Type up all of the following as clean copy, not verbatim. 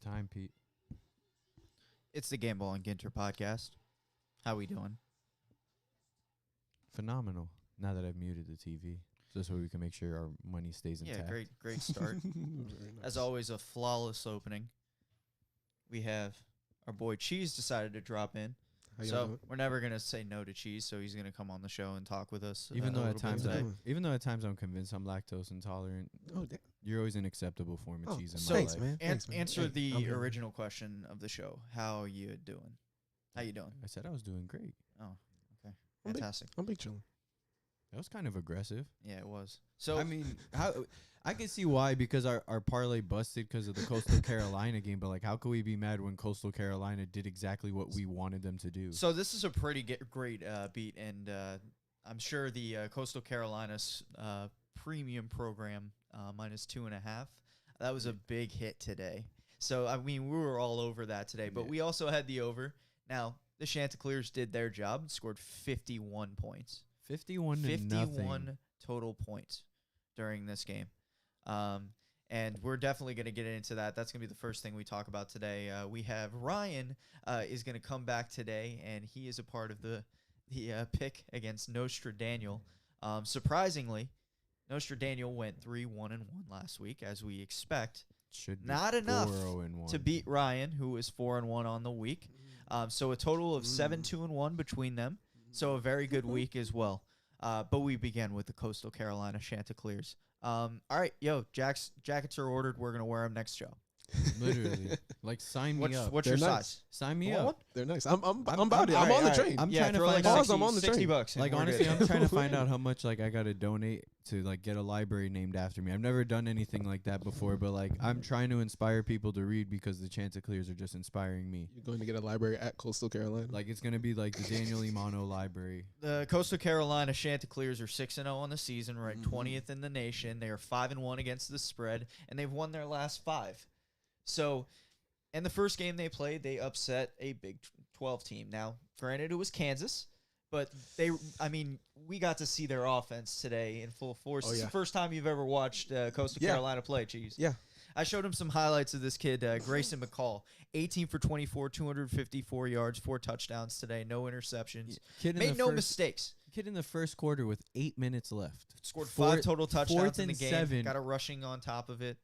time, Pete. It's the Gamble and Ginter podcast. How we doing? Phenomenal. Now that I've muted the TV, just so we can make sure our money stays intact. Yeah, great start. Very nice. As always, a flawless opening. We have our boy Cheese decided to drop in. How y'all So doing? we're never gonna say no to Cheese. So he's gonna come on the show and talk with us. Even a though little at bit times, today. even though at times I'm convinced I'm lactose intolerant, Oh, damn. you're always an acceptable form of Oh, cheese in so my thanks, life. man. Thanks, man. Answer Hey, the I'm here. original question of the show. How are you doing? How you doing? I said I was doing great. Oh, okay, I'm big- fantastic. I'm big chilling. That was kind of aggressive. Yeah, it was. So I mean, how I can see why, because our parlay busted because of the Coastal Carolina game. But like, how could we be mad when Coastal Carolina did exactly what we wanted them to do? So this is a pretty great beat, and I'm sure the Coastal Carolina's premium program -2.5. That was a big hit today. So I mean, we were all over that today, but Yeah. we also had the over. Now the Chanticleers did their job, and scored 51 points, 51 to 51 nothing. total points during this game. And we're definitely going to get into that. That's going to be the first thing we talk about today. We have Ryan is going to come back today, and he is a part of the pick against Nostra Daniel. Surprisingly, Nostra Daniel went 3-1-1 last week, as we expect. Should be Not enough 4-0-1. to beat Ryan, who was 4-1 on the week. So a total of 7-2-1 between them. So a very good week as well. But we began with the Coastal Carolina Chanticleers. All right, yo, jackets are ordered. We're gonna wear them next show. Literally, like sign me up. What's They're your nice. size? Sign me Want up. one? They're nice. I'm about it. I'm All on the right. train. I'm Yeah, trying to throw find like out. Pause, I'm on the 60 train. bucks. and Like, we're honestly, good. I'm trying to find out how much like I gotta donate to like get a library named after me. I've never done anything like that before, but like I'm trying to inspire people to read because the Chanticleers are just inspiring me. You're going to get a library at Coastal Carolina. Like it's gonna be like the Daniel Imano Library. The Coastal Carolina Chanticleers are 6-0 on the season, ranked 20th in the nation. They are 5-1 against the spread, and they've won their last 5. So, in the first game they played, they upset a Big 12 team. Now, granted, it was Kansas, but we got to see their offense today in full force. Oh, This is yeah. the first time you've ever watched Coastal Yeah. Carolina play, Cheese. Yeah. I showed him some highlights of this kid, Grayson McCall. 18 for 24, 254 yards, 4 touchdowns today, no interceptions. Kid in Made the no first, mistakes. Kid in the first quarter with 8 minutes left. Scored Fourth- 5 total touchdowns fourth in the and game. 7. Got a rushing on top of it.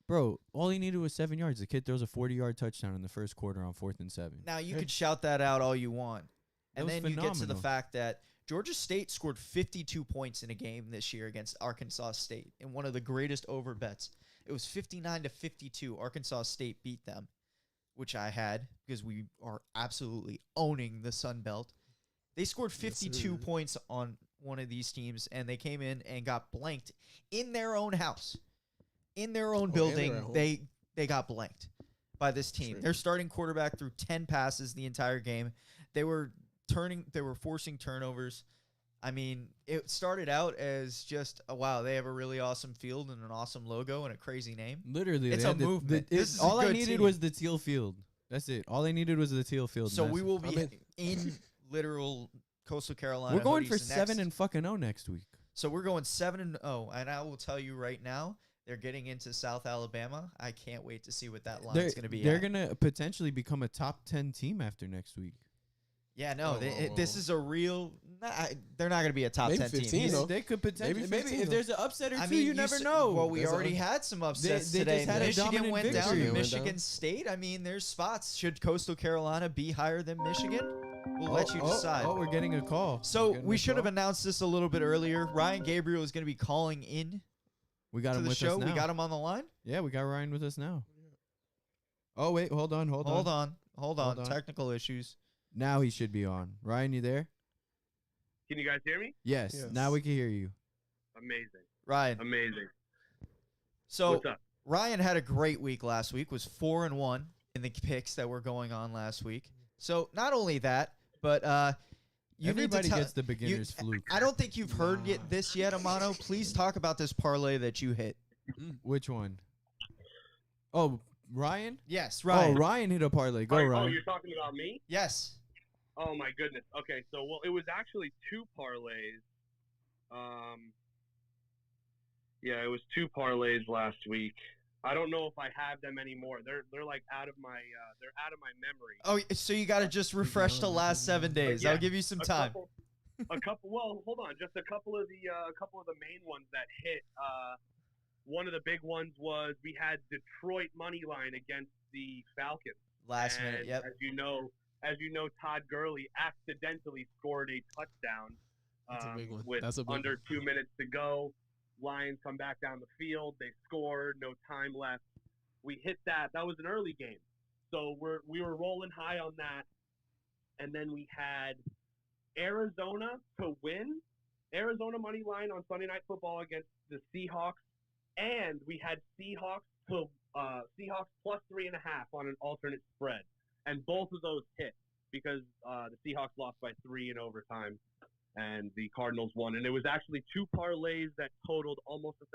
Bro, all he needed was 7 yards. The kid throws a 40-yard touchdown in the first quarter on 4th and 7. Now, you Hey. could shout that out all you want. That And was then you get to the phenomenal. fact that Georgia State scored 52 points in a game this year against Arkansas State in one of the greatest over bets. It was 59-52. Arkansas State beat them, which I had because we are absolutely owning the Sun Belt. They scored 52 sir. points on one of these teams, and they came in and got blanked in their own house. In their own and building, they're at home. they got blanked by this team. Sure. Their starting quarterback threw 10 passes the entire game. They were forcing turnovers. I mean, it started out as just, wow, they have a really awesome field and an awesome logo and a crazy name. Literally, It's they a had the- movement. This is a all I good needed team. was the teal field. That's it. All I needed was the teal field. So and we that's- will be I'm in literal Coastal Carolina. We're going hoodies for next. 7-0 next week. So we're going 7-0, and I will tell you right now, they're getting into South Alabama. I can't wait to see what that line's going to be. They're at. gonna potentially become a top 10 team after next week. Yeah, no, Whoa, whoa, this whoa. is a real. They're not going to be a top Maybe 10 team. 15 He's- though. They could potentially Maybe maybe 15 if though. there's an upset or two, I mean, you never s- know. Well, we There's already a- had some upsets they today. just had a Michigan dominant went down victory. to Went down. Michigan State. I mean, there's spots. Should Coastal Carolina be higher than Michigan? We'll let you decide. Oh, we're getting a call. So We're getting we a should have call. announced this a little bit earlier. Ryan Gabriel is going to be calling in We got to him the with show. us now. We got him on the line. Yeah, we got Ryan with us now. Oh wait, hold on. Hold on. Hold on. Technical issues. Now he should be on. Ryan, you there? Can you guys hear me? Yes. Yes. Now we can hear you. Amazing. Ryan. Amazing. So What's up? Ryan had a great week last week. Was 4-1 in the picks that were going on last week. So not only that, but you Everybody need to gets the beginner's fluke. I don't think you've heard this yet, Amano. Please talk about this parlay that you hit. Which one? Oh, Ryan? Yes, Ryan. Oh, Ryan hit a parlay. Go, Oh, Ryan. you're talking about me? Yes. Oh my goodness. Okay, so it was actually 2 parlays. Yeah, it was 2 parlays last week. I don't know if I have them anymore. They're like out of my memory. Oh, so you got to just refresh the last 7 days. Yeah, I'll give you some time. A couple. Well, hold on. Just a couple of the main ones that hit. One of the big ones was we had Detroit money line against the Falcons. Last minute, yep. As you know, Todd Gurley accidentally scored a touchdown That's a big one. with That's a big under one. 2 minutes to go. Lions come back down the field. They scored. No time left. We hit that. That was an early game, so we were rolling high on that, and then we had Arizona to win. Arizona money line on Sunday Night Football against the Seahawks. And we had Seahawks plus 3.5 on an alternate spread, and both of those hit because the Seahawks lost by 3 in overtime, and the Cardinals won. And it was actually 2 parlays that totaled almost $1,000.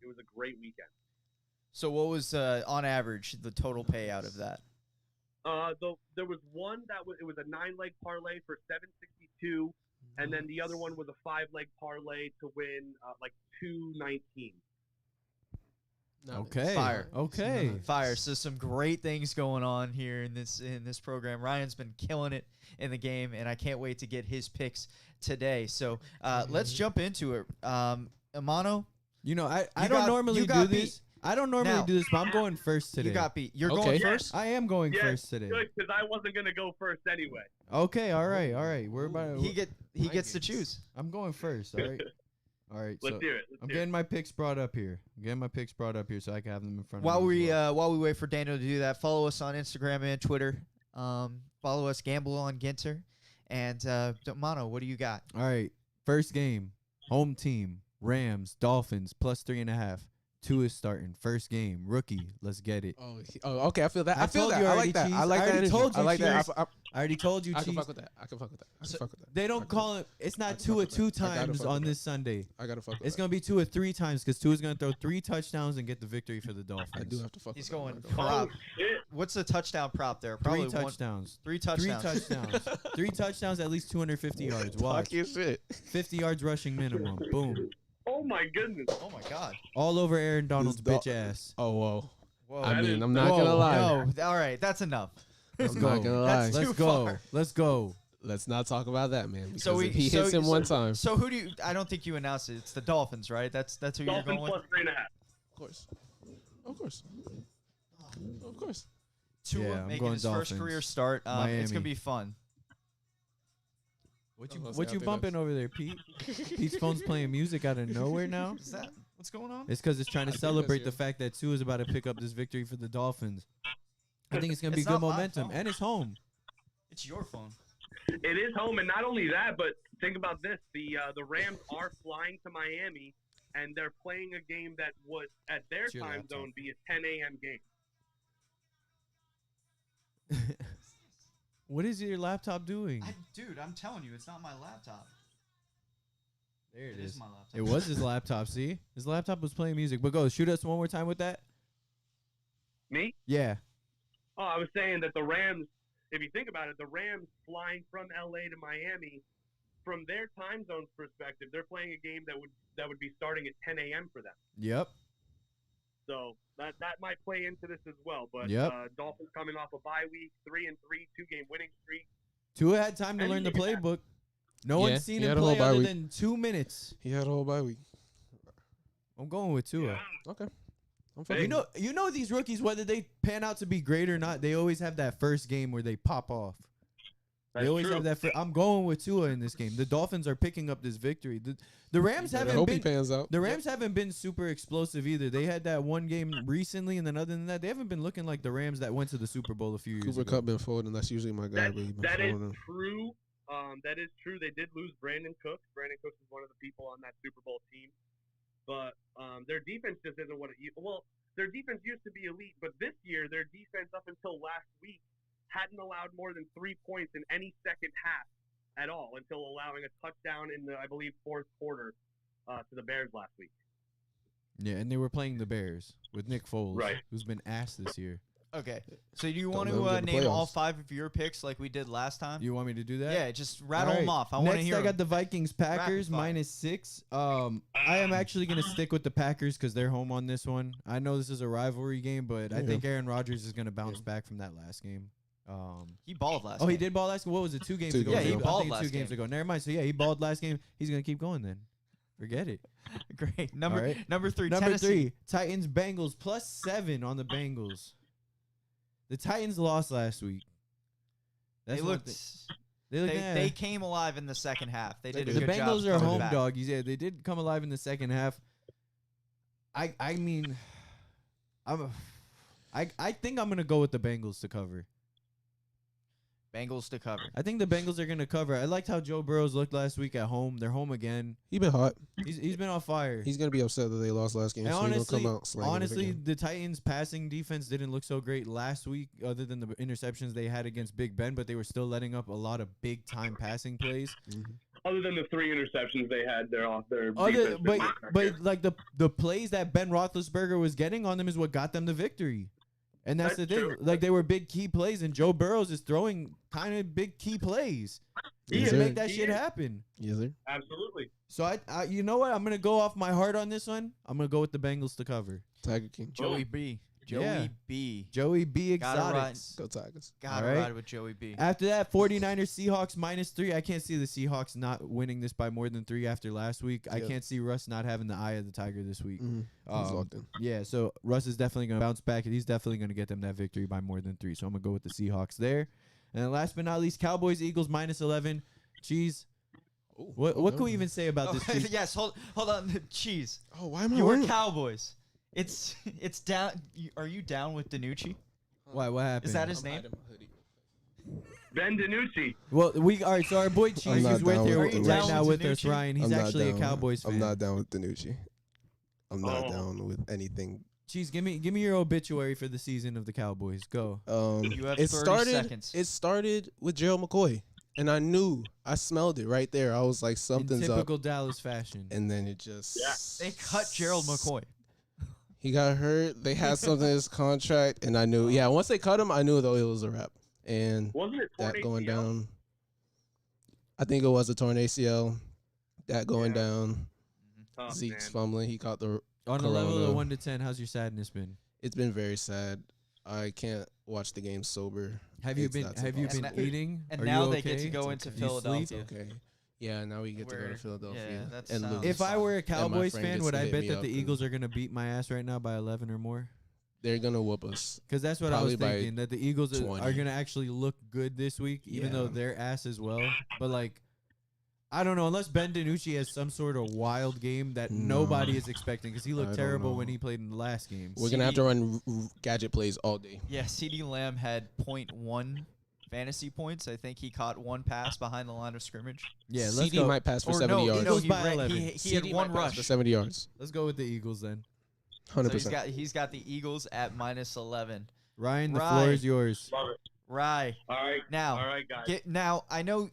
It was a great weekend. So what was on average the total payout of that? There was one it was a 9-leg parlay for $762, and then the other one was a 5-leg parlay to win like $219. Okay. Fire. Okay. Fire. So some great things going on here in this program. Ryan's been killing it in the game, and I can't wait to get his picks today. So let's jump into it. Amano, You know, I You don't got- normally you got do this. I don't normally Now- do this, but I'm going first today. you got beat. You're Okay. going Yeah. first. I am going Yeah, first today. Good, because I wasn't gonna go first anyway. Okay, all right. We're about. He gets to games. choose. I'm going first. All right. All right. Let's So do it. I'm getting my picks brought up here. So I can have them in front While of me. we as well. while we wait for Daniel to do that, follow us on Instagram and Twitter. Follow us, Gamble on Ginter, and Mano. What do you got? All right. First game, home team, Rams, Dolphins plus 3.5. 2 is starting. First game, rookie. Let's get it. Oh, okay. I feel that. I I feel told that. you I already, like that. Cheese. I like I that. already energy. told I you, like that. Cheese. I already told you, I can Cheese. fuck with that. I can fuck with that. I can fuck with that. They don't call it. It's not 2 or 2 I gotta times fuck on with this Sunday. I gotta fuck with It's that. gonna be 2 or 3 times because 2 is gonna throw 3 touchdowns and get the victory for the Dolphins. I do have to fuck He's with going that. prop. shit. What's the touchdown prop there? 3 Probably touchdowns. 3 3 touchdowns. touchdowns. 3 touchdowns, at least 250 yards. Watch. Talk your shit. 50 yards rushing minimum. Boom. Oh my goodness. Oh my God. All over Aaron Donald's This bitch ass. Oh, whoa. Whoa. I That mean, is- I'm not gonna lie. No. All right. That's enough. Let's I'm go. not gonna lie. That's Let's too go. far. Let's go. Let's not talk about that, man. Because So if he hits him one time, So who do you? I don't think you announced it. It's the Dolphins, right? That's who you're Dolphins going with. plus 3.5. of course. Tua Yeah, I'm making going his first Dolphins. career start. It's Miami. gonna be fun. What I you was what gonna you say, I think bumping over there, Pete? Pete's phone's playing music out of nowhere now. Is that what's going on? It's because it's trying to I think celebrate that's the fact that Tua is about to pick up this victory for the Dolphins. I think it's gonna be It's good not my momentum, phone. and it's home. It's your phone. It is home, and not only that, but think about this: the Rams are flying to Miami, and they're playing a game that would, at their It's your time laptop. zone, be a 10 a.m. game. What is your laptop doing? Dude, I'm telling you, it's not my laptop. There It is my laptop. It was his laptop. See, his laptop was playing music. But go shoot us one more time with that. Me? Yeah. Oh, I was saying that the Rams, if you think about it, the Rams flying from LA to Miami, from their time zone perspective, they're playing a game that would be starting at 10 a.m. for them. Yep. So that might play into this as well. But Yep. Dolphins coming off a bye week, 3-3, 2-game winning streak. Tua had time to And learn the he- playbook. No Yeah, one's seen he him had a whole play bye other week. than 2 minutes. He had a whole bye week. I'm going with Tua. Okay. I'm Hey. fucking. You know these rookies, whether they pan out to be great or not, they always have that first game where they pop off. That's They always true. have that. I'm going with Tua in this game. The Dolphins are picking up this victory. The Rams I haven't hope he been. pans out. The Rams haven't been super explosive either. They had that one game recently, and then other than that, they haven't been looking like the Rams that went to the Super Bowl a few years Cooper ago. Cup been folding. That's usually my guy, but he been That is folding. true. That is true. They did lose Brandon Cooks. Brandon Cooks is one of the people on that Super Bowl team. But their defense just isn't what it used. Well, their defense used to be elite, but this year their defense up until last week hadn't allowed more than 3 points in any second half at all until allowing a touchdown in the, I believe, fourth quarter to the Bears last week. Yeah, and they were playing the Bears with Nick Foles, Right. who's been ass this year. Okay. So do you Don't want let 'em to get in the name all playoffs. 5 of your picks like we did last time? You want me to do that? Yeah, just rattle them Alright. off. I want to Next, hear. I got 'em. the Vikings Packers fire. -6. I am actually gonna stick with the Packers because they're home on this one. I know this is a rivalry game, but I Yeah. think Aaron Rodgers is gonna bounce Yeah. back from that last game. He balled last. Oh, he game. did ball last game. What was it? 2 games 2 ago. games Yeah, he ago. I'm balled thinking last 2 games game. ago. Never mind. So yeah, he balled last game. He's gonna keep going then. Forget it. Great. All right. Number 3. Number Tennessee. 3, Titans Bengals +7 on the Bengals. The Titans lost last week. They one looked. thing. They looked. Came alive in the second half. They did a The good job. Bengals are coming home back. doggies. Yeah, they did come alive in the second half. I mean, I think I'm gonna go with the Bengals to cover. Bengals to cover. I think the Bengals are gonna cover. I liked how Joe Burrows looked last week at home. They're home again. He been hot. He's been on fire. He's gonna be upset that they lost last game. And So he's gonna come out slanging it honestly, again. the Titans' passing defense didn't look so great last week, other than the interceptions they had against Big Ben. But they were still letting up a lot of big time passing plays. Other than the 3 interceptions they had, they're off their Other, defense. but like the plays that Ben Roethlisberger was getting on them is what got them the victory. And that's the That's thing. true. Like, they were big key plays, and Joe Burrows is throwing kind of big key plays. He Yes, can sir. make that He shit is. happen. Yes, sir. Absolutely. So I you know what? I'm gonna go off my heart on this one. I'm gonna go with the Bengals to cover. Tiger King. Joey B. Joey Yeah. B. Joey B. Gotta ride. Exotics. Go Tigers. Gotta All right. ride with Joey B. After that, 49ers Seahawks -3. I can't see the Seahawks not winning this by more than 3 after last week. I Yep. can't see Russ not having the eye of the tiger this week. He's locked in. Yeah, so Russ is definitely going to bounce back, and he's definitely going to get them that victory by more than 3. So I'm going to go with the Seahawks there. And then last but not least, Cowboys Eagles -11. Cheese. What can we even say about this? Cheese? Yes, hold on. Cheese. Oh, why am I Your wearing? Cowboys. It's down. Are you down with Danucci? Why? What happened? Is that his name? Ben DiNucci. Well, all right. So our boy Cheese not is with down here with right Danucci. now with us. Danucci? Ryan, he's I'm not actually a down. Cowboys fan. I'm not down with Danucci. I'm not Oh. down with anything. Cheese, give me your obituary for the season of the Cowboys. Go. You have It 30 started. seconds. It started with Gerald McCoy, and I smelled it right there. I was like, In something's up, typical Dallas fashion. and then it just. Yeah. They cut Gerald McCoy. He got hurt. They had something in his contract, and I knew. Yeah, once they cut him, I knew though it was a wrap. And Wasn't it torn that going ACL? down. I think it was a torn ACL. That going Yeah. down. Oh, Zeke's man. fumbling. He caught the. On a level of Corona. 1 to 10, how's your sadness been? It's been very sad. I can't watch the game sober. Have you It's been not Have you possible. been And that- eating? And Are now you they get okay? to go It's into okay. Do you sleep? Philadelphia. Okay. Yeah, now we get to go Where- to Philadelphia yeah, that and sounds- lose. If I were a Cowboys friend fan, gets would to I hit bet me that up the and- Eagles are gonna beat my ass right now by 11 or more? They're gonna whoop us. Because that's what I was Probably by thinking. That the Eagles are 20. gonna actually look good this week, even though Yeah. they're ass as well. But like, I don't know. Unless Ben DiNucci has some sort of wild game that No. nobody is expecting, because he I looked don't terrible when know. he played in the last game. We're gonna have to run gadget plays all day. Yeah, CeeDee Lamb had 0.1 fantasy points. I think he caught 1 pass behind the line of scrimmage. Yeah, let's CD go. might pass for Or 70 no, yards. no, Eagles he, by ran, 11. he had CD 1 might pass for rush. 70 yards. Let's go with the Eagles then. 100%. So he's got the Eagles at -11. Ryan, the floor Ryan. is yours. Love it. Right. All right. Now, All right, guys. now I know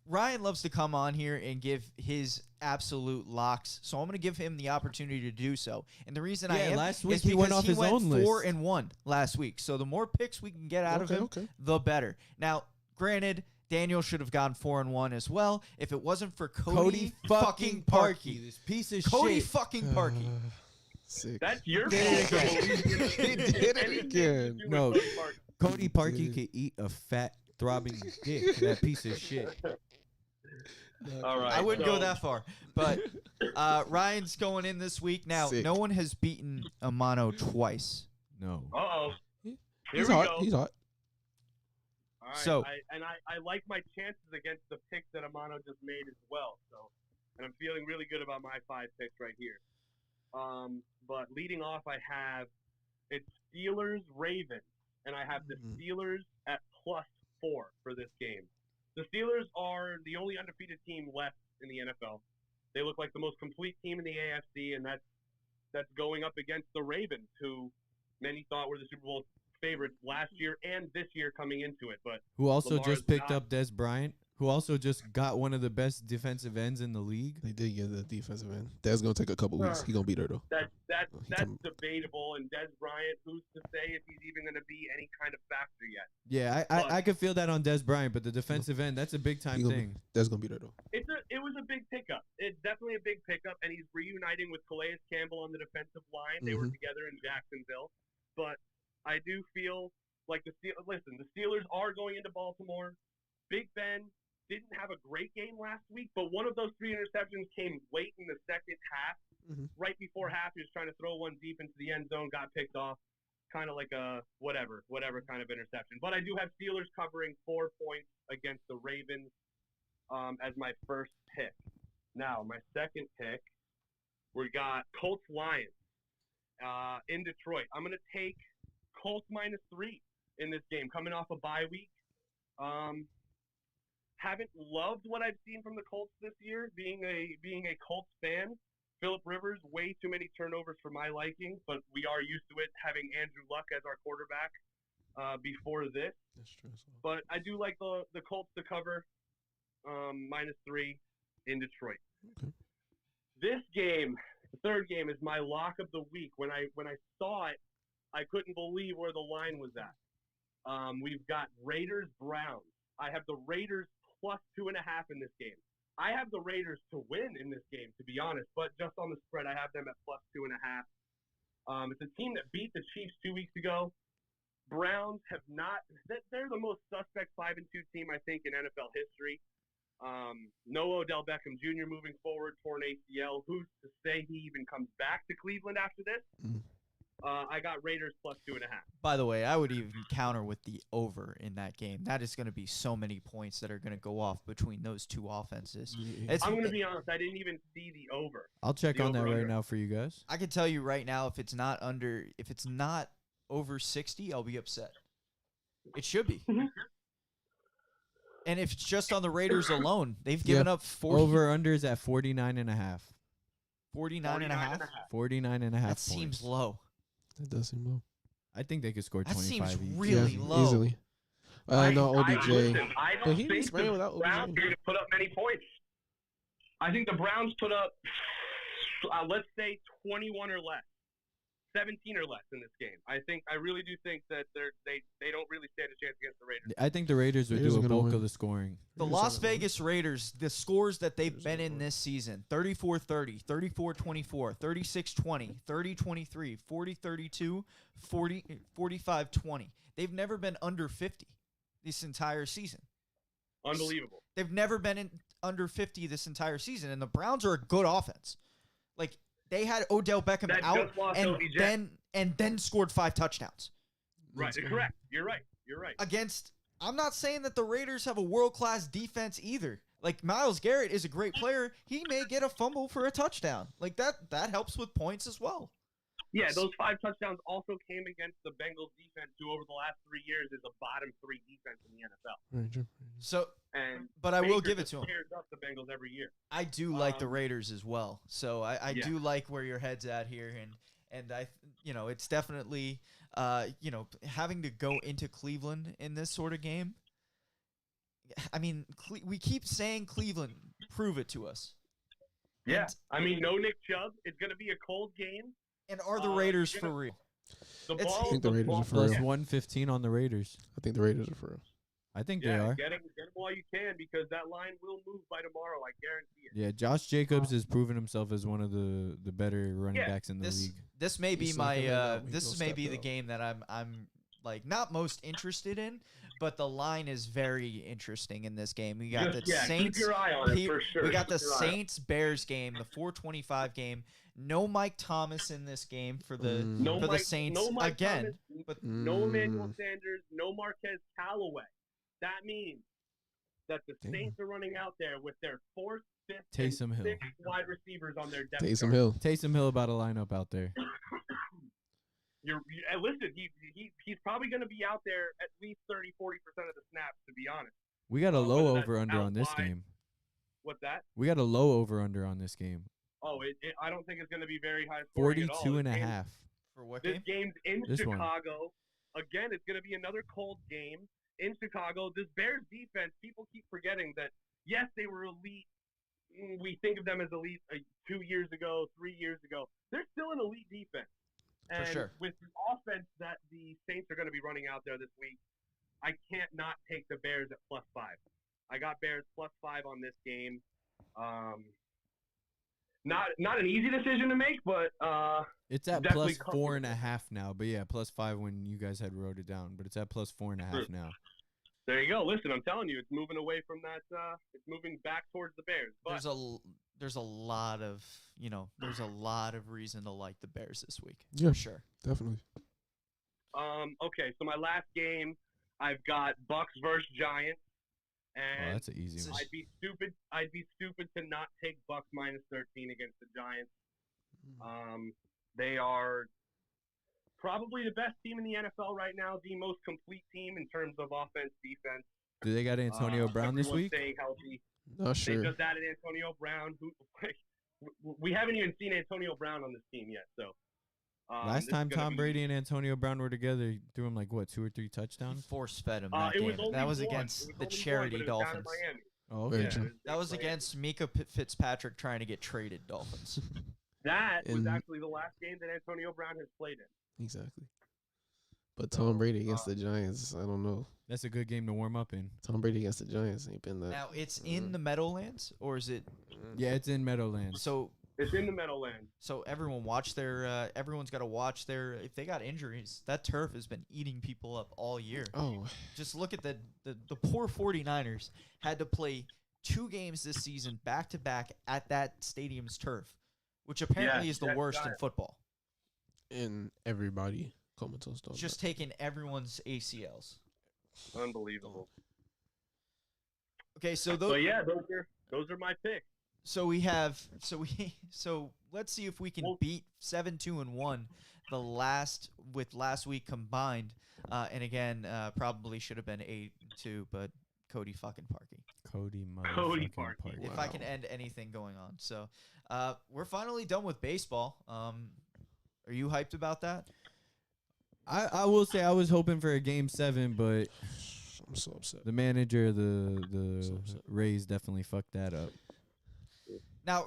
Ryan loves to come on here and give his absolute locks, so I'm going to give him the opportunity to do so. And the reason I Yeah, am last is week he went because off his own list. 4-1 last week. So the more picks we can get out of him, Okay. the better. Now, granted, Daniel should have gone 4-1 as well if it wasn't for Cody fucking Parkey. This piece of Cody shit. fucking Parkey. Sick. That's your Did it fault. He did it Anything again. to do with No. Cody Parkey. Cody Parkey Dude. could eat a fat, throbbing dick. That piece of shit. All right. I wouldn't go so- that far. But Ryan's going in this week. Now, Sick. no one has beaten Amano twice. No. Uh-oh. Here He's we hot. go. He's hot. All right. So- I like my chances against the picks that Amano just made as well. So, and I'm feeling really good about my 5 picks right here. But leading off, I have it's Steelers Ravens, and I have the Mhm. Steelers at +4 for this game. The Steelers are the only undefeated team left in the NFL. They look like the most complete team in the AFC, and that's going up against the Ravens, who many thought were the Super Bowl favorites last year and this year coming into it. But Who also Lamar just is picked not- up Des Bryant. who also just got one of the best defensive ends in the league. They did get the defensive end. That's gonna take a couple weeks. He gonna beat her though. That's He come- debatable. And Des Bryant, who's to say if he's even going to be any kind of factor yet? Yeah, I could feel that on Des Bryant, but the defensive end, that's a big time thing. That's gonna beat her though. It was a big pickup. It's definitely a big pickup, and he's reuniting with Calais Campbell on the defensive line. They were together in Jacksonville, but I do feel like the Steelers are going into Baltimore. Big Ben didn't have a great game last week, but one of those 3 interceptions came late in the second half. Right before half, he was trying to throw one deep into the end zone, got picked off. Kind of like a whatever kind of interception. But I do have Steelers covering 4 points against the Ravens as my first pick. Now, my second pick, we got Colts-Lions in Detroit. I'm going to take Colts -3 in this game, coming off a bye week. Haven't loved what I've seen from the Colts this year. Being a Colts fan, Phillip Rivers, way too many turnovers for my liking, but we are used to it having Andrew Luck as our quarterback before this. That's true. But I do like the Colts to cover -3 in Detroit. Okay. This game, the third game, is my lock of the week. When I saw it, I couldn't believe where the line was at. We've got Raiders-Browns. I have the Raiders +2.5 in this game. I have the Raiders to win in this game, to be honest, but just on the spread, I have them at +2.5. It's a team that beat the Chiefs 2 weeks ago. Browns have not – they're the most suspect 5-2 team, I think, in NFL history. No Odell Beckham Jr. moving forward, torn ACL. Who's to say he even comes back to Cleveland after this? I got Raiders +2.5. By the way, I would even counter with the over in that game. That is going to be so many points that are going to go off between those two offenses. Yeah. I'm going to be honest. I didn't even see the over. I'll check The on that right over-under. now for you guys. I can tell you right now, if it's not over 60, I'll be upset. It should be. And if it's just on the Raiders alone, they've given up 40, Over-under is at 49.5. 49.5. 49.5 That points. seems low. That does seem low. I think they could score That 25 seems each. really low. Easily. No, OBJ. Listen, I But don't he was think playing the without OBJ. Browns are going to put up many points. I think the Browns put up, let's say, 21 or less, 17 or less in this game. I really do think that they don't really stand a chance against the Raiders. I think the Raiders would Raiders do are a gonna bulk win. of the scoring. The Raiders Las are gonna win. Vegas Raiders, the scores that they've Raiders been are in gonna this season, 34-30, 34-24, 36-20, 30-23, 40-32, 45-20. They've never been under 50 this entire season. Unbelievable. They've never been under 50 this entire season, and the Browns are a good offense. Like, they had Odell Beckham That out just lost and OBJ. then scored 5 touchdowns. Right, correct. You're right. Against, I'm not saying that the Raiders have a world-class defense either. Like, Myles Garrett is a great player. He may get a fumble for a touchdown. Like, that helps with points as well. Yeah, those 5 touchdowns also came against the Bengals defense, who over the last 3 years is a bottom 3 defense in the NFL. Right, true. So, And but I will Baker give it just to him. tears up the Bengals every year. I do like the Raiders as well. So I Yeah. do like where your head's at here, and I, it's definitely, having to go into Cleveland in this sort of game. I mean, we keep saying Cleveland, prove it to us. Yeah, And- I mean, no Nick Chubb. It's going to be a cold game. And are the Raiders you're for gonna- real? The It's- ball, I think the Raiders are for Plus real. 115 on the Raiders. I think the Raiders are for real. I think Yeah, they are. get them while you can, because that line will move by tomorrow. I guarantee it. Yeah, Josh Jacobs has proven himself as one of the better running Yeah, backs in the league. This may be He's my looking at that week, this he'll may step be it the up. game that I'm like not most interested in, but the line is very interesting in this game. We got the Saints. Keep your eye on it He- for sure. We got the Keep your eye on it. Saints Bears game, the 425 game. No Mike Thomas in this game for the Mm. for the Saints no Mike again. Thomas, But no Emmanuel Mm. Sanders, no Marquez Callaway. That means that the Damn. Saints are running out there with their 4th, 5th, Taysom and Hill. 6th wide receivers on their depth Taysom chart. Hill. Taysom Hill about to line up out there. Listen, he's probably going to be out there at least 30-40% of the snaps, to be honest. We got a low whether that's over-under on this out wide. game. What's that? We got a low over-under on this game. Oh, I don't think it's going to be very high scoring at all. 42 and a This game's- half. for what This game? game's in This one. Chicago. Again, it's going to be another cold game. in Chicago, this Bears defense, people keep forgetting that, yes, they were elite. We think of them as elite 2 years ago, 3 years ago. They're still an elite defense. For And sure. with the offense that the Saints are going to be running out there this week, I can't not take the Bears at +5. I got Bears +5 on this game. Not an easy decision to make, but It's at definitely plus 4.5 now. But yeah, +5 when you guys had wrote it down. But it's at plus 4.5 now. there you go. Listen, I'm telling you, it's moving away from that. It's moving back towards the Bears. But There's a lot of reason to like the Bears this week. Yeah. For sure. Definitely. okay, so my last game, I've got Bucks versus Giants, Oh, and that's an easy one. I'd be stupid to not take Bucks -13 against the Giants. They are probably the best team in the NFL right now, the most complete team in terms of offense, defense. Do they got Antonio Brown this everyone's week? Staying healthy. Not They sure. just added Antonio Brown. We haven't even seen Antonio Brown on this team yet. So Last this time is gonna Tom be- Brady and Antonio Brown were together, he threw him like what, 2 or 3 touchdowns? Force fed him Uh, that it was game. only That was one. against It was the only one, charity but it was down in Dolphins. Miami. Oh, Very okay. true. That was Miami. against Mika Fitzpatrick trying to get traded Dolphins. That was And- actually the last game that Antonio Brown has played in. Exactly. But Tom Brady against the Giants, I don't know. That's a good game to warm up in. Tom Brady against the Giants ain't been that. Now it's in the Meadowlands, or is it? Yeah, it's in Meadowlands. So It's in the Meadowlands. everyone watch their. Everyone's got to watch their. If they got injuries, that turf has been eating people up all year. Oh, Just look at the poor 49ers had to play 2 games this season back to back at that stadium's turf, which apparently is the that's worst in not- football. and everybody comatose dog. Just taking everyone's ACLs. Unbelievable. Okay, so So yeah, those are my picks. So let's see if we can beat 7-2-1 last week combined. And again, probably should have been 8-2, but Cody fucking Parkey. Cody Cody motherfucking Parkey. Parkey. If I can end anything going on. So we're finally done with baseball. Are you hyped about that? I will say I was hoping for a game 7, but I'm so upset. the manager of the So upset. Rays definitely fucked that up.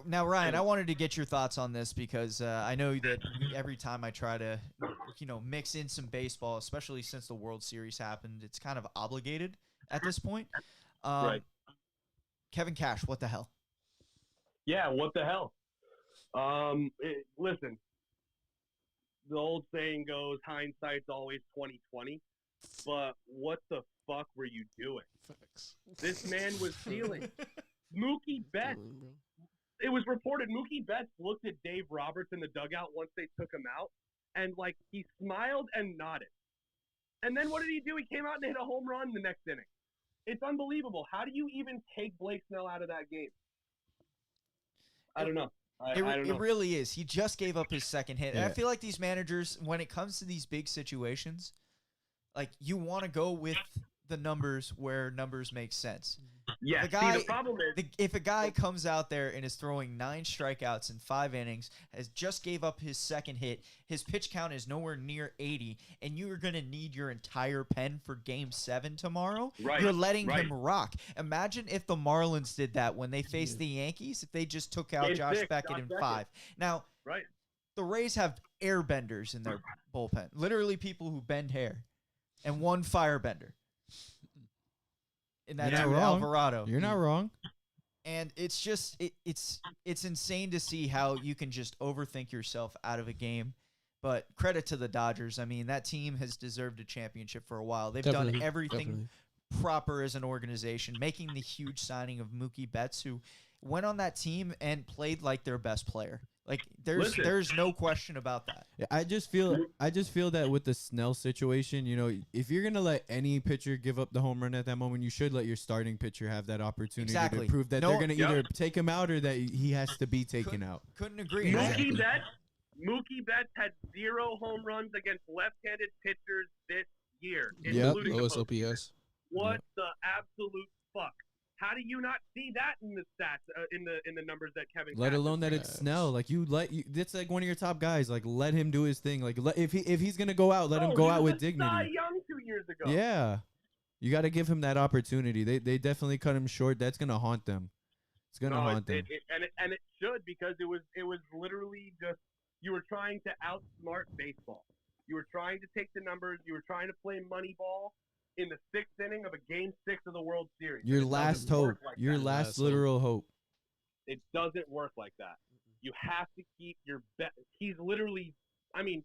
Now, Ryan, I wanted to get your thoughts on this because I know that every time I try to, mix in some baseball, especially since the World Series happened, it's kind of obligated at this point. Right. Kevin Cash, what the hell? Yeah, what the hell? Listen, the old saying goes, hindsight's always 20/20. But what the fuck were you doing? Facts. This man was stealing. Mookie Betts. Stealing, bro. It was reported Mookie Betts looked at Dave Roberts in the dugout once they took him out, and he smiled and nodded. And then what did he do? He came out and hit a home run the next inning. It's unbelievable. How do you even take Blake Snell out of that game? I don't know. I don't know. It really is. He just gave up his second hit. And I Yeah. feel like these managers, when it comes to these big situations, you want to go with the numbers where numbers make sense. Yeah, the the problem is If a guy comes out there and is throwing 9 strikeouts in 5 innings, has just gave up his second hit, his pitch count is nowhere near 80, and you are going to need your entire pen for Game 7 tomorrow, Right, you're letting right. him rock. Imagine if the Marlins did that when they faced the Yankees, if they just took out Game Josh 6, Beckett Josh in Beckett. 5. Now, right. the Rays have airbenders in their bullpen, literally people who bend hair, and one firebender. And that's You're not wrong. Alvarado. You're not wrong. And it's just it's insane to see how you can just overthink yourself out of a game. But credit to the Dodgers. I mean, that team has deserved a championship for a while. They've done Definitely, everything definitely. proper as an organization, making the huge signing of Mookie Betts, who went on that team and played like their best player. Listen. There's no question about that. Yeah, I just feel that with the Snell situation, if you're gonna let any pitcher give up the home run at that moment, you should let your starting pitcher have that opportunity Exactly. to prove that No- they're gonna Yep. either take him out or that he has to be taken out. Couldn't agree. Mookie Betts had 0 home runs against left-handed pitchers this year, Yep. including the Lowest postseason. OPS. What the absolute fuck? How do you not see that in the stats, in the numbers that Kevin? Let Cash alone that is it's Snell. It's like one of your top guys. Let him do his thing. If he's gonna go out, let him go he out was with a Cy dignity. Young 2 years ago. Yeah. You got to give him that opportunity. They definitely cut him short. That's gonna haunt them. It's gonna haunt them. And it should, because it was literally just, you were trying to outsmart baseball. You were trying to take the numbers. You were trying to play money ball in the 6th inning of a Game 6 of the World Series. Your last hope. Your last literal hope. It doesn't work like that. You have to keep your best. He's literally, I mean,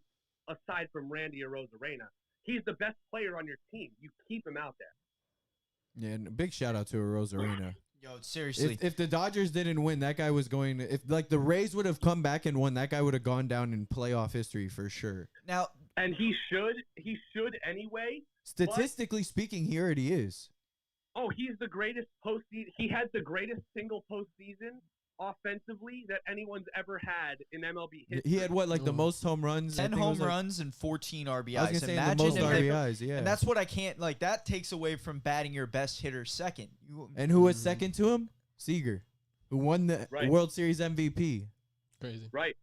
aside from Randy Arozarena, he's the best player on your team. You keep him out there. Yeah, and a big shout out to Arozarena. Yo, seriously. If the Dodgers didn't win, that guy was going to, if like the Rays would have come back and won, that guy would have gone down in playoff history for sure. Now, and he should anyway. Statistically speaking, he already is. Oh, he's the greatest postseason. He had the greatest single postseason offensively that anyone's ever had in MLB history. He had what, like the most home runs? 10 home runs and 14 RBIs. I was gonna say Imagine the most if RBIs, yeah. And that's what I can't, like, that takes away from batting your best hitter second. And who was second to him? Seager, who won the World Series MVP. Crazy. Right.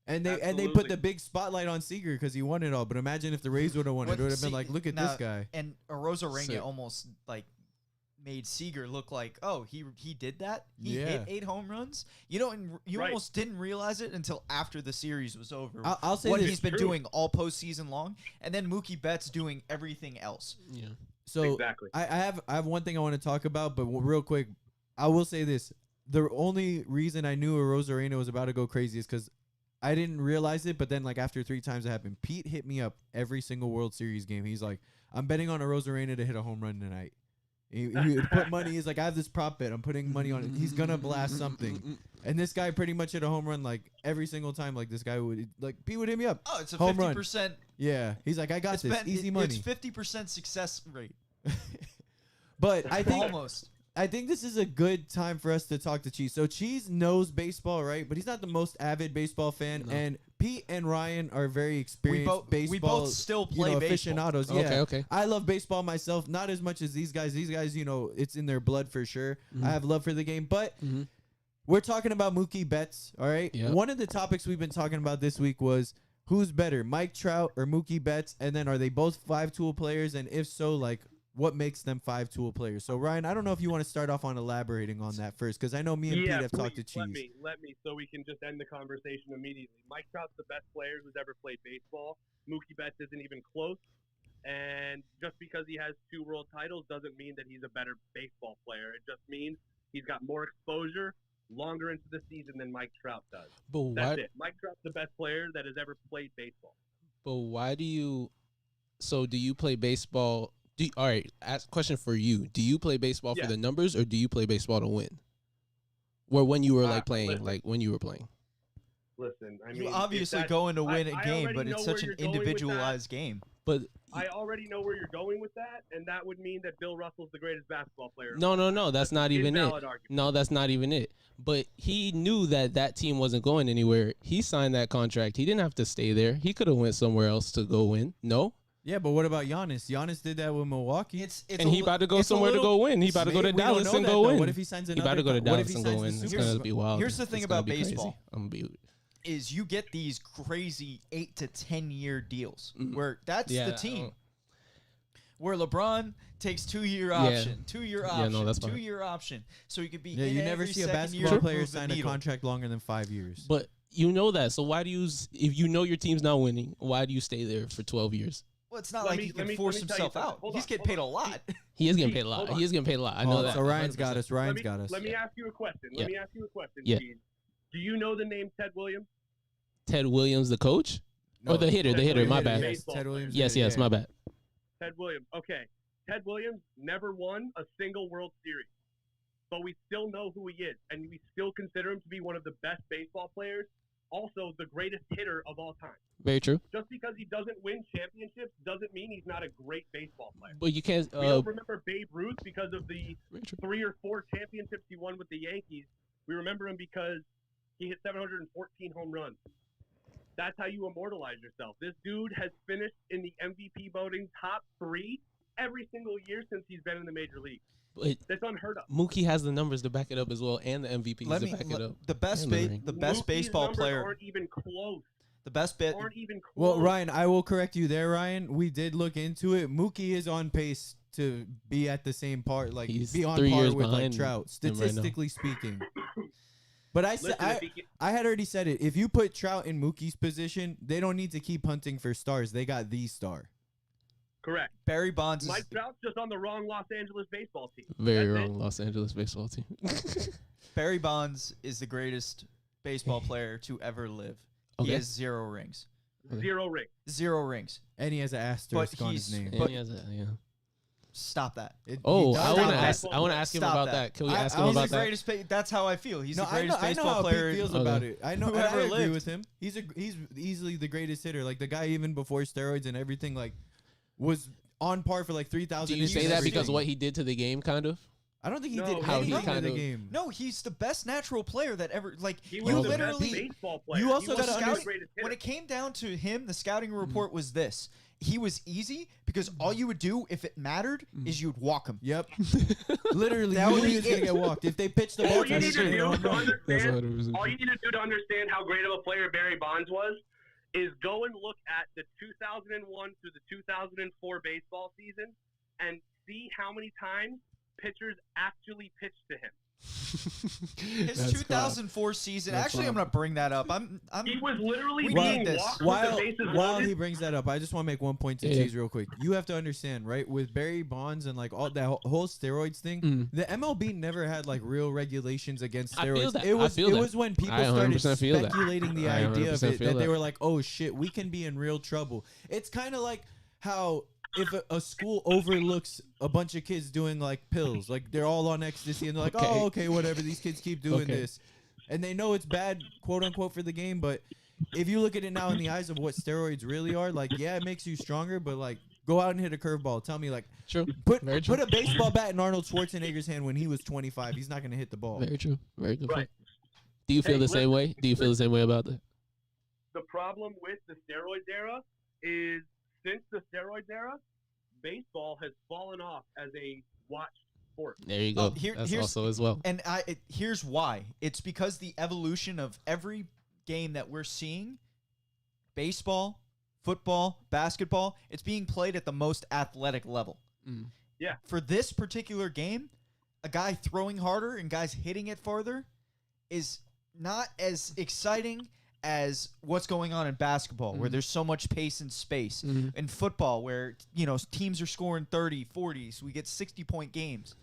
And they put the big spotlight on Seager because he won it all. But imagine if the Rays would have won it. It would have been like, look at this guy. And Arozarena almost, like, made Seager look like, oh, he did that? He hit 8 home runs? You know, and you almost didn't realize it until after the series was over. I'll say what this. he's been doing all postseason long, and then Mookie Betts doing everything else. Yeah. So exactly. I have one thing I want to talk about, but real quick, I will say this. The only reason I knew Arozarena was about to go crazy is because I didn't realize it, but then like after 3 times it happened, Pete hit me up every single World Series game. He's like, I'm betting on Arozarena to hit a home run tonight. He would put money. He's like, I have this prop bet. I'm putting money on it. He's gonna blast something. And this guy pretty much hit a home run like every single time. Like this guy would, like Pete would hit me up. Oh, it's a home 50%. Run. Yeah, he's like, I got this. Easy money. It's 50% success rate. But I think almost. I think this is a good time for us to talk to Cheese. So Cheese knows baseball, right? But he's not the most avid baseball fan. No. And Pete and Ryan are very experienced baseball. We both still play baseball. Aficionados. Okay, yeah. okay. I love baseball myself, not as much as these guys. These guys, you know, it's in their blood for sure. I have love for the game. But we're talking about Mookie Betts, all right? Yep. One of the topics we've been talking about this week was who's better, Mike Trout or Mookie Betts? And then are they both 5-tool players? And if so, like, what makes them 5-tool players? So, Ryan, I don't know if you want to start off on elaborating on that first, because I know me and Pete have talked to Cheese. Let me, so we can just end the conversation immediately. Mike Trout's the best player who's ever played baseball. Mookie Betts isn't even close. And just because he has 2 world titles doesn't mean that he's a better baseball player. It just means he's got more exposure longer into the season than Mike Trout does. But that's it. Mike Trout's the best player that has ever played baseball. But why do you – so do you play baseball – all right, question for you. Do you play baseball for the numbers or do you play baseball to win? Or when you were when you were playing? Listen, I mean, you obviously going to win a game, but it's such an individualized game. But I already know where you're going with that, and that would mean that Bill Russell's the greatest basketball player. No, that's not even it. No, that's not even it. But he knew that team wasn't going anywhere. He signed that contract. He didn't have to stay there. He could have went somewhere else to go win. No? Yeah, but what about Giannis? Giannis did that with Milwaukee. And he about to go somewhere to go win. He about to go to Dallas and go win. What if he signs another? He about to go to Dallas and go win. It's going to be wild. Here's the thing about baseball. I'm going to be... Is you get these crazy 8 to 10 year deals where that's the team. Where LeBron takes 2-year option, 2-year option, no, that's fine. 2-year option, so he could be. Yeah, you never see a basketball player sign a contract longer than 5 years. But you know that, so why do you? If you know your team's not winning, why do you stay there for 12 years? Well, it's not like he can force himself out. He's getting paid a lot. He is getting paid a lot. He is getting paid a lot. I know that. So Ryan's got us. Ryan's got us. Let me ask you a question. Yeah. Do you know the name Ted Williams? Ted Williams, the coach? Or the hitter? The hitter. My bad. Yes, Ted Williams. Yes, my bad. Ted Williams. Okay. Ted Williams never won a single World Series, but we still know who he is, and we still consider him to be one of the best baseball players, also the greatest hitter of all time. Very true. Just because he doesn't win championships doesn't mean he's not a great baseball player. But you can't. We don't remember Babe Ruth because of the 3 or 4 championships he won with the Yankees. We remember him because he hit 714 home runs. That's how you immortalize yourself. This dude has finished in the MVP voting top 3 every single year since he's been in the major league. That's unheard of. Mookie has the numbers to back it up as well, and the MVPs to back it up. The best baseball player aren't even close. The best bet aren't even close. Well, Ryan, I will correct you there, Ryan. We did look into it. Mookie is on pace to be at the same part, like He's be on 3 par years with like behind Trout, him right now. statistically speaking. But Listen, I had already said it. If you put Trout in Mookie's position, they don't need to keep hunting for stars. They got the star. correct. Barry Bonds Mike is Trout's just on the wrong Los Angeles baseball team. Very That's it. wrong Los Angeles baseball team. Barry Bonds is the greatest baseball player to ever live. He Okay. has 0 rings. 0 rings. 0 rings. And he has an asterisk on his he's- name. And But- he has a- yeah. Stop that. Oh, he I does want to have ask. that. I want to ask him Stop about that. that. Can we I- ask I him was about the that? greatest. That's how I feel. He's No, the greatest I know baseball how player Pete feels Okay. about it. I know. who And ever I agree lived. with him. He's easily the greatest hitter. Like the guy, even before steroids and everything, like was on par for like 3,000. Do you say that because what he did to the game, kind of? I don't think he No, did how anything he in kind the of- game. No, he's the best natural player that ever. Like He you was the literally. best baseball player. you also He was gotta the understand- greatest hitter. When it came down to him, the scouting report was this: he was easy because all you would do if it mattered is you'd walk him. Yep. Literally, That you would knew be he was gonna it. get walked. If they pitched the ball All to you him, need he's to gonna do get home to run. That's understand, 100%. all you need to do to understand how great of a player Barry Bonds was, is go and look at the 2001 through the 2004 baseball season and see how many times pitchers actually pitched to him. His That's 2004 season. That's Actually, I'm wild. gonna bring that up. He was literally We being need this. walked with While the bases while loaded. he brings that up, I just want to make one point to Yeah. Cheese real quick. You have to understand, right? With Barry Bonds and like all that whole steroids thing, the MLB never had like real regulations against I feel steroids. that. It I was feel it that. was when people I started 100% feel that. speculating the I idea of 100% it feel that they that. were like, oh shit, we can be in real trouble. It's kind of like how if a school overlooks a bunch of kids doing like pills, like they're all on ecstasy and they're like, Okay. oh okay, whatever, these kids keep doing Okay. this, and they know it's bad, quote unquote, for the game, but if you look at it now in the eyes of what steroids really are, like, yeah, it makes you stronger, but like, go out and hit a curveball. Tell me, like, True. put Very true. a baseball bat in Arnold Schwarzenegger's hand when he was 25. He's not gonna hit the ball. Very true. Very good. Right. Point. Do you feel Hey, the same way? Do you feel the same way about that? The problem with the steroids era is since the steroids era, baseball has fallen off as a watched sport. There you Oh, go. here- That's here's- also as well. And here's why. It's because the evolution of every game that we're seeing, baseball, football, basketball, it's being played at the most athletic level. Mm. Yeah. For this particular game, a guy throwing harder and guys hitting it farther is not as exciting as what's going on in basketball, where Mhm. there's so much pace and space. Mhm. In football, where, you know, teams are scoring 30, 40s, we get 60-point games.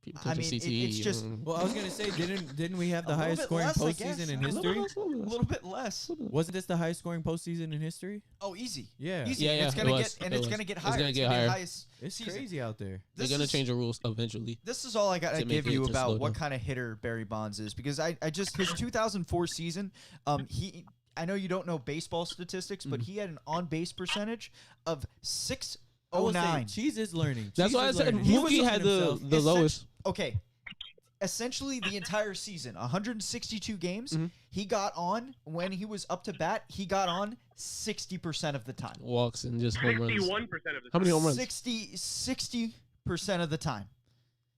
People I touching mean, CTE. it's just- Well, I was gonna say, didn't we have the A little highest bit scoring less, I guess. postseason in A little history? A little bit less. Wasn't this the highest scoring postseason in history? Oh, easy. Yeah, Easy. Yeah, And it's yeah, gonna it get was. and It it's was. gonna get It's higher. gonna It's get gonna be higher. the highest it's season. crazy out there. They're This gonna is- change the rules eventually. This is all I got to To make give you it just about slow what down. kind of hitter Barry Bonds is, because I just his 2004 season, I know you don't know baseball statistics, but he had an on base percentage of I will say, 609. Cheese is learning. That's Cheese why I is said learning. He was Mookie looking had the himself. the lowest. Okay. Essentially, the entire season, 162 games, Mhm. he got on, when he was up to bat, he got on 60% of the time. Walks and just home runs. 61% of the How time. many home runs? 60% of the time.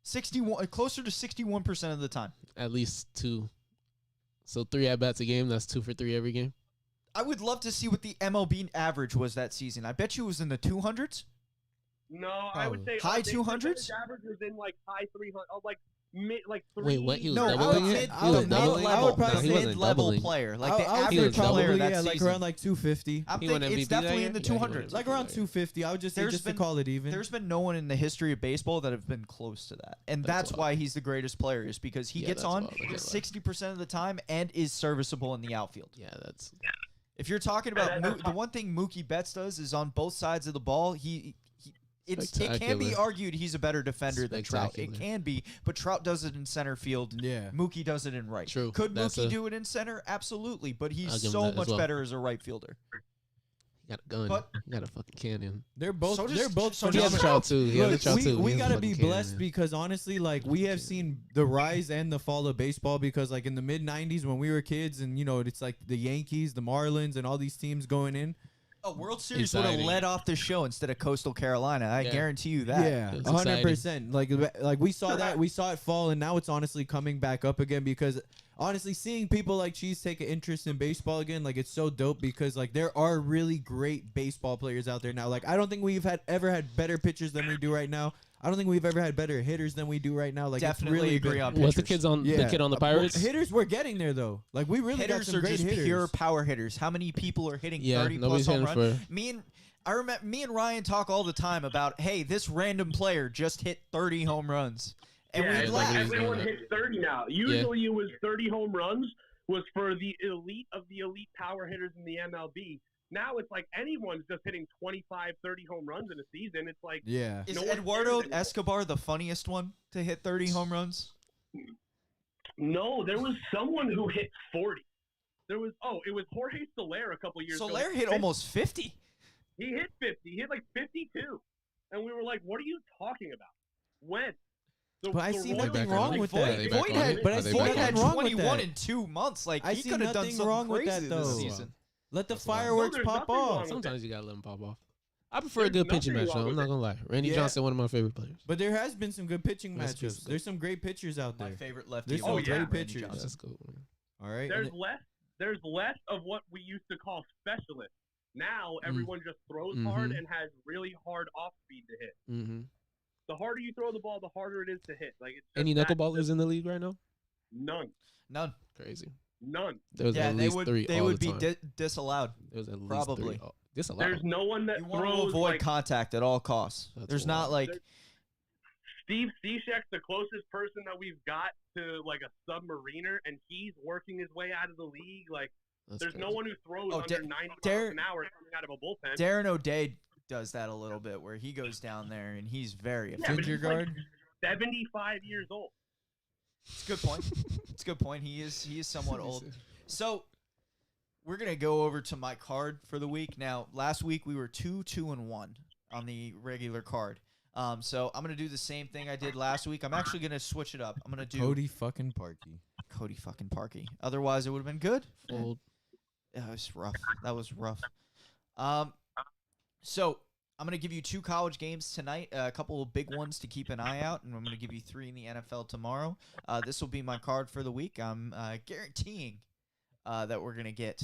61, closer to 61% of the time. At least 2. So 3 at bats a game. That's 2 for 3 every game. I would love to see what the MLB average was that season. I bet you it was in the 200s. No, I would say High our base 200s? percentage average was in like high 300, like Wait, 3. what? He was No, I doubling would it? mid, He was doubling it? I would probably No, he say wasn't mid-level doubling. player, like I the would average He was say player probably, that yeah, season. like around like 250. I'm He won thinking it's MVP that definitely year? in the Yeah, he won 200s. MVP. Like around 250. I would just say There's just been- to call it even. There's been no one in the history of baseball that have been close to that, and That's that's wild. why he's the greatest player. Is because he Yeah, gets that's on wild. I can't lie. 60% of the time and is serviceable in the outfield. Yeah, that's If you're talking about that's the one thing Mookie Betts does is on both sides of the ball, it can be Spectacular. argued he's a better defender than Trout. It Spectacular. can be, but Trout does it in center field. Yeah. Mookie does it in right. True. Could That's Mookie do it in center? Absolutely, but I'll he's give him so that as much well. better as a right fielder. he got a gun. But- He got a fucking cannon. They're both. So they're does- both. so He does has a phenomenal. Trout too. He has a Look, Trout too. we He has a gotta be fucking blessed cannon. because honestly, like we have seen the rise and the fall of baseball. Because like in the mid '90s when we were kids, and you know it's like the Yankees, the Marlins, and all these teams going in. A World Series would have Exciting. led off the show instead of Coastal Carolina. I Yeah. guarantee you that. Yeah, It's 100%. Like we saw that, we saw it fall, and now it's honestly coming back up again because honestly, seeing people like Cheese take an interest in baseball again, like it's so dope because like there are really great baseball players out there now. Like I don't think we've ever had better pitchers than we do right now. I don't think we've ever had better hitters than we do right now. Like Definitely it's really agree been- on What's the pitchers. kid on the Pirates? Hitters, we're getting there though. Like we really got Hitters some are great just hitters. pure power hitters. How many people are hitting Yeah, 30 plus nobody's home hitting runs? for- I remember me and Ryan talk all the time about, hey, this random player just hit 30 home runs. And yeah, we it's laugh. like Nobody's everyone doing that. hits 30 now. Usually it was 30 home runs was for the elite of the elite power hitters in the MLB. Now it's like anyone's just hitting 25, 30 home runs in a season. It's like Yeah. Is no one Eduardo cares anymore. Escobar the funniest one to hit 30 home runs? No, there was someone who hit 40. It was Jorge Soler a couple years ago. Soler hit almost 50. He hit 50. He hit like 52. And we were like, what are you talking about? When? But I see Royals- nothing back wrong on with it? Are that. they back Voit on had, it? but I Are they see back Voit on had it? wrong with 21 that. in 2 months. Like I he see could have done nothing something wrong with crazy that, this though. season. Let the That's wild. fireworks there's pop nothing wrong off. with Sometimes you gotta let them pop off. I prefer a There's good pitching nothing match, wrong though. I'm with not gonna lie. Randy Yeah. Johnson, one of my favorite players. But there has been some good pitching Let's be matchups. good. There's some great pitchers out My there. favorite lefty. There's of all some great time, Randy pitchers. Johnson. That's cool. Man. All right. There's less of what we used to call specialists. Now everyone just throws hard and has really hard off speed to hit. Mm-hmm. The harder you throw the ball, the harder it is to hit. Like it's just Any that- knuckleballers in the league right now? None. None. Crazy. None. There was Yeah, at they least would. three They all would the be time. disallowed. There was at least probably. three. Disallowed. There's no one that You want to throws avoid like contact at all costs. That's There's not wild. like Steve Cishek's the closest person that we've got to like a submariner, and he's working his way out of the league. Like That's there's no crazy. one who throws Oh, under 90 miles Dar- an hour coming out of a bullpen. Darren O'Day does that a little bit, where he goes down there and he's very Yeah, but effective. Ginger he's like guard. 75 years old. It's a good point. It's a good point. He is somewhat old. So we're gonna go over to my card for the week. Now, last week we were 2-2-1 on the regular card. So I'm gonna do the same thing I did last week. I'm actually gonna switch it up. I'm gonna do Cody fucking Parkey. Cody fucking Parkey. Otherwise, it would have been good. Fold. That was rough. That was rough. So I'm gonna give you 2 college games tonight, a couple of big ones to keep an eye out, and I'm gonna give you 3 in the NFL tomorrow. This will be my card for the week. I'm guaranteeing that we're gonna get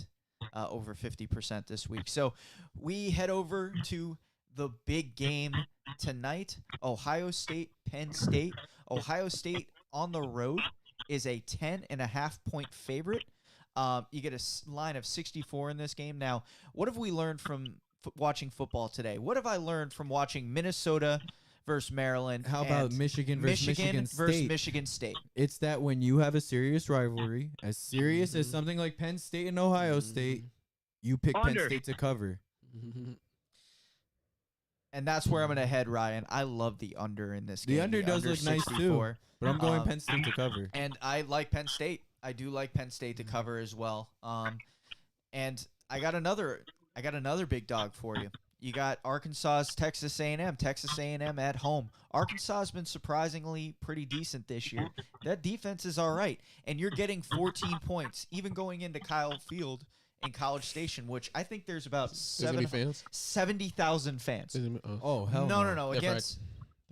over 50% this week. So we head over to the big game tonight: Ohio State, Penn State. Ohio State on the road is a 10.5-point favorite. You get a line of 64 in this game. Now, what have we learned from watching football today? What have I learned from watching Minnesota versus Maryland? How about and Michigan versus Michigan versus State? Michigan State? It's that when you have a serious rivalry, as serious as Mhm. something like Penn State and Ohio State, you pick Penn Under. State to cover. And that's where I'm going to head, Ryan. I love the under in this game. The under does look nice, too. 64. But I'm going Um, Penn State to cover. And I like Penn State. I do like Penn State to cover as well. And I got another big dog for you. You got Arkansas's Texas A&M. Texas A&M at home. Arkansas has been surprisingly pretty decent this year. That defense is all right. And you're getting 14 points, even going into Kyle Field in College Station, which I think there's about There's gonna be fans. 70,000 fans. Oh, hell No. They're Against.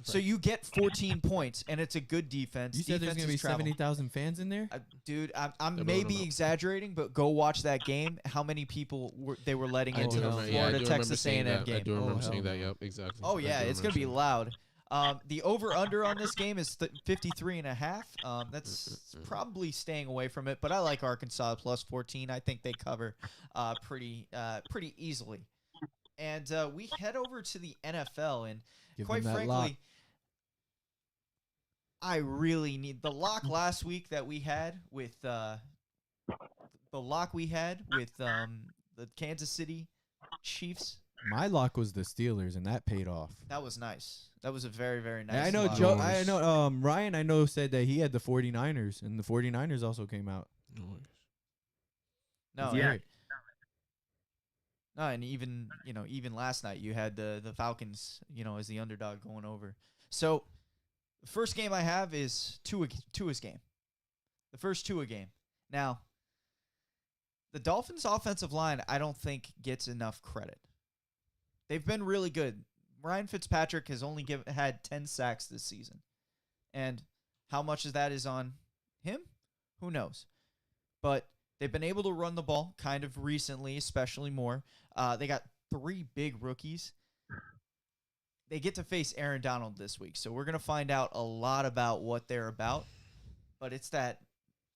So you get 14 points, and it's a good defense. You said there's going to be Defenses travel. 70,000 fans in there? Dude, I'm They're blowing maybe them out. exaggerating, but go watch that game. How many people they were letting I into do the remember, Florida I do Texas remember seeing A&M that. game? I do remember Oh, seeing hell that. Yep, exactly. Oh I yeah, do it's remember gonna be seeing that. loud. The over/under on this game is 53.5. That's probably staying away from it, but I like Arkansas plus 14. I think they cover pretty easily. And we head over to the NFL, and Give quite them that frankly, lock. I really need the lock last week that we had with the Kansas City Chiefs. My lock was the Steelers, and that paid off. That was nice. That was a very, very nice. And I know lock. Joe. I know Ryan. I know said that he had the 49ers, and the 49ers also came out. No worries. No, Yeah. and- no, and even last night you had the Falcons, as the underdog going over. So the first game I have is Tua's game. The first Tua game. Now, the Dolphins' offensive line, I don't think gets enough credit. They've been really good. Ryan Fitzpatrick has only had 10 sacks this season. And how much of that is on him? Who knows? But they've been able to run the ball kind of recently, especially more. They got 3 big rookies. They get to face Aaron Donald this week. So we're going to find out a lot about what they're about. But it's that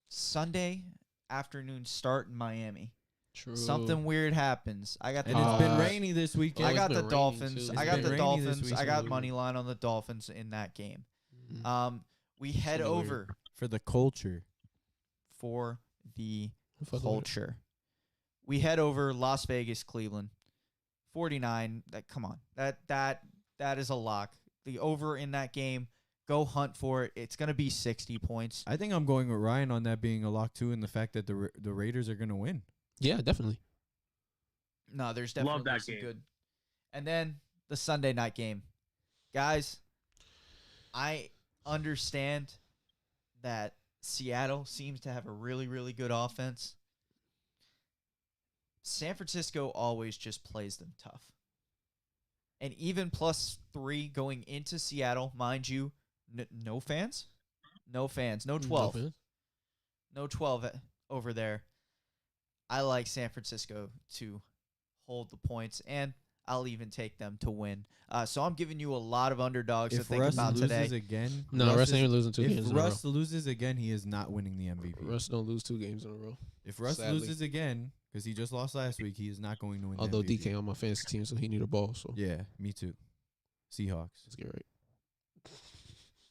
Sunday afternoon start in Miami. True. Something weird happens. I got the And it's been Dolphins. rainy this weekend. I got been the raining, Dolphins. too. I It's got been the rainy this Dolphins. I weekend. got money line on the Dolphins in that game. We head Really over For the culture. for the Fuck with it. culture. We head over Las Vegas, Cleveland. 49. Come on. That is a lock. The over in that game. Go hunt for it. It's going to be 60 points. I think I'm going with Ryan on that being a lock too, and the fact that the Raiders are going to win. Yeah, definitely. No, there's Love definitely that some game. good. And then the Sunday night game. Guys, I understand that Seattle seems to have a really, really good offense. San Francisco always just plays them tough. And even +3 going into Seattle, mind you, no fans? No fans. No 12. Dolphins. No 12 over there. I like San Francisco to hold the points, and I'll even take them to win. So I'm giving you a lot of underdogs to If think Russ about loses today. again, No, Russ ain't losing 2 if games in a row. Russ loses again, he is not winning the MVP. Russ don't lose 2 games in a row. If Russ sadly. loses again, because he just lost last week, he is not going to win. Although the MVP. DK on my fantasy team, so he need a ball. So Yeah, me too. Seahawks. let's get right.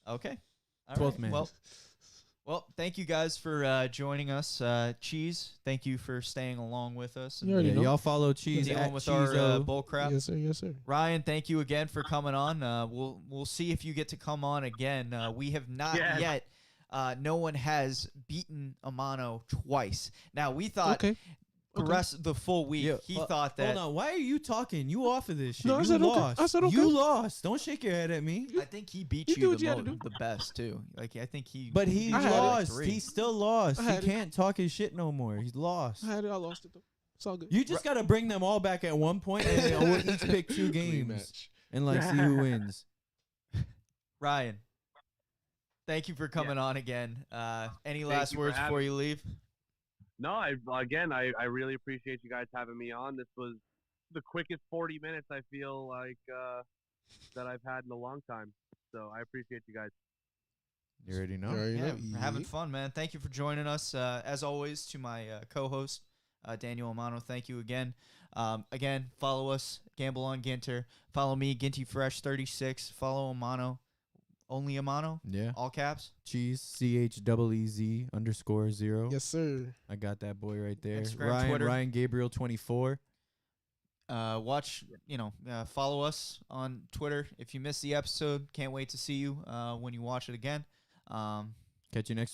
Okay. All 12th right. man. Well, thank you guys for joining us. Cheese, thank you for staying along with us. You already know. Y'all follow Cheese dealing at with our Cheezo. bull crap. Yes, sir. Yes, sir. Ryan, thank you again for coming on. We'll see if you get to come on again. We have not Yes. yet. No one has beaten Amano twice. Now we thought Okay. the full week. Yeah, He thought that. Hold on, why are you talking? You off of this shit? No, I you said okay. lost. I said okay. You lost. Don't shake your head at me. I think he beat You you, do what you had to the best too. Like I think he. But he beat you by, like, lost. 3. He still lost. I He had it. can't talk his shit no more. He's lost. I had it. I lost it though. It's all good. You just gotta bring them all back at one point, and then we'll each pick 2 games Rematch. and like see who wins. Ryan, thank you for coming on again. Any last you for words having before me. you leave? No, I really appreciate you guys having me on. This was the quickest 40 minutes I feel like that I've had in a long time. So I appreciate you guys. You already know. You already Yeah, know. we're having Yeet. fun, man. Thank you for joining us. As always, to my co-host, Daniel Amano, thank you again. Again, follow us, Gamble on Ginter. Follow me, Ginty Fresh 36. Follow Amano, only Amano, Yeah. all caps. Cheese CHEEZ_0. Yes, sir. I got that boy right there. Instagram, Twitter. Ryan Gabriel 24. Follow us on Twitter. If you missed the episode, can't wait to see you when you watch it again. Catch you next week.